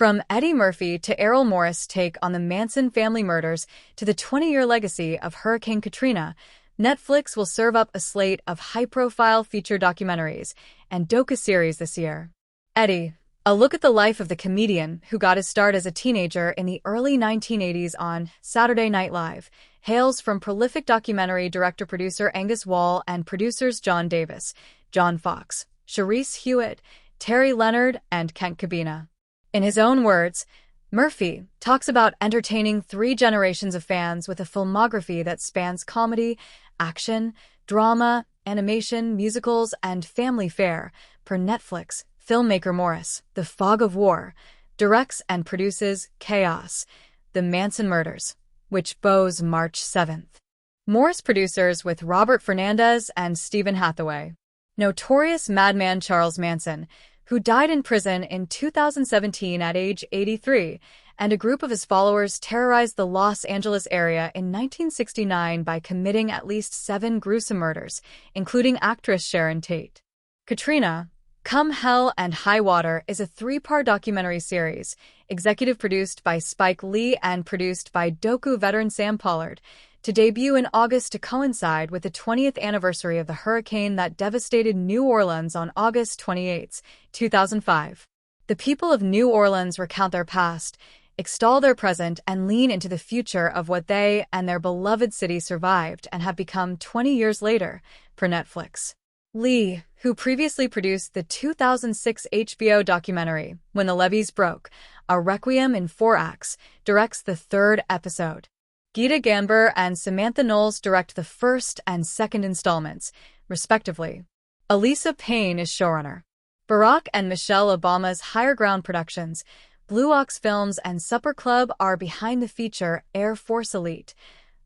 From Eddie Murphy to Errol Morris' take on the Manson family murders to the 20-year legacy of Hurricane Katrina, Netflix will serve up a slate of high-profile feature documentaries and docu-series this year. Eddie, a look at the life of the comedian who got his start as a teenager in the early 1980s on Saturday Night Live, hails from prolific documentary director-producer Angus Wall and producers John Davis, John Fox, Charisse Hewitt, Terry Leonard, and Kent Cabina. In his own words, Murphy talks about entertaining 3 generations of fans with a filmography that spans comedy, action, drama, animation, musicals, and family fare. Per Netflix, filmmaker Morris, The Fog of War, directs and produces Chaos, The Manson Murders, which bows March 7th. Morris producers with Robert Fernandez and Stephen Hathaway. Notorious madman Charles Manson, who died in prison in 2017 at age 83, and a group of his followers terrorized the Los Angeles area in 1969 by committing at least 7 gruesome murders, including actress Sharon Tate. Katrina, Come Hell and High Water is a 3-part documentary series, executive produced by Spike Lee and produced by docu veteran Sam Pollard, to debut in August to coincide with the 20th anniversary of the hurricane that devastated New Orleans on August 28, 2005. The people of New Orleans recount their past, extol their present, and lean into the future of what they and their beloved city survived and have become 20 years later, per Netflix. Lee, who previously produced the 2006 HBO documentary When the Levees Broke, A Requiem in 4 Acts, directs the 3rd episode. Geeta Gamber and Samantha Knowles direct the 1st and 2nd installments, respectively. Elisa Payne is showrunner. Barack and Michelle Obama's Higher Ground Productions, Blue Ox Films, and Supper Club are behind the feature Air Force Elite,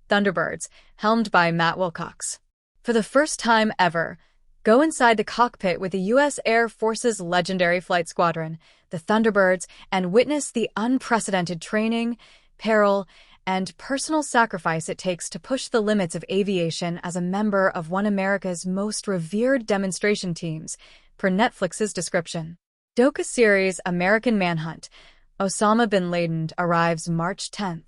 Thunderbirds, helmed by Matt Wilcox. For the first time ever, go inside the cockpit with the U.S. Air Force's legendary flight squadron, the Thunderbirds, and witness the unprecedented training, peril, and personal sacrifice it takes to push the limits of aviation as a member of one of America's most revered demonstration teams, per Netflix's description. Docu-series American Manhunt, Osama bin Laden arrives March 10th.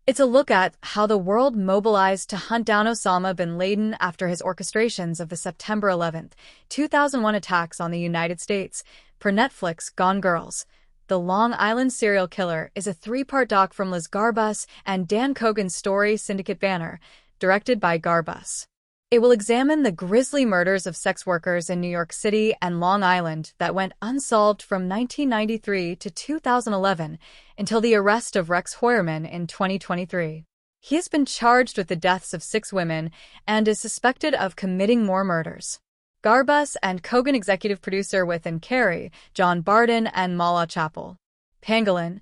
It's a look at how the world mobilized to hunt down Osama bin Laden after his orchestrations of the September 11, 2001 attacks on the United States, per Netflix Gone Girls. The Long Island Serial Killer is a 3-part doc from Liz Garbus and Dan Cogan's story Syndicate Banner, directed by Garbus. It will examine the grisly murders of sex workers in New York City and Long Island that went unsolved from 1993 to 2011 until the arrest of Rex Heuermann in 2023. He has been charged with the deaths of 6 women and is suspected of committing more murders. Garbus and Cogan executive producer with and Carey, John Barden and Mala Chapel. Pangolin,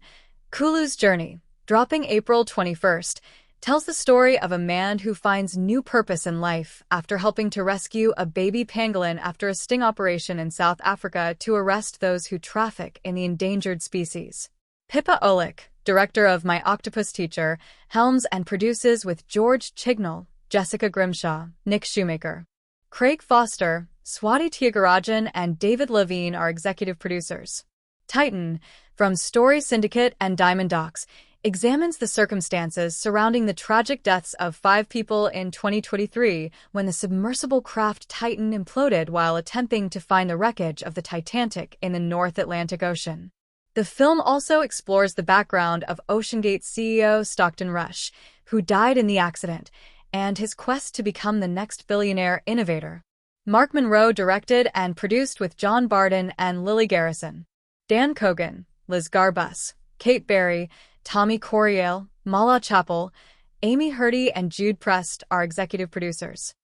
Kulu's Journey, dropping April 21st, tells the story of a man who finds new purpose in life after helping to rescue a baby pangolin after a sting operation in South Africa to arrest those who traffic in the endangered species. Pippa Olick, director of My Octopus Teacher, helms and produces with George Chignall, Jessica Grimshaw, Nick Shoemaker. Craig Foster, Swati Tyagarajan, and David Levine are executive producers. Titan, from Story Syndicate and Diamond Docs, examines the circumstances surrounding the tragic deaths of 5 people in 2023 when the submersible craft Titan imploded while attempting to find the wreckage of the Titanic in the North Atlantic Ocean. The film also explores the background of OceanGate CEO Stockton Rush, who died in the accident, and his quest to become the next billionaire innovator. Mark Monroe directed and produced with John Barden and Lily Garrison. Dan Cogan, Liz Garbus, Kate Berry, Tommy Coryell, Mala Chapel, Amy Hurdy, and Jude Prest are executive producers.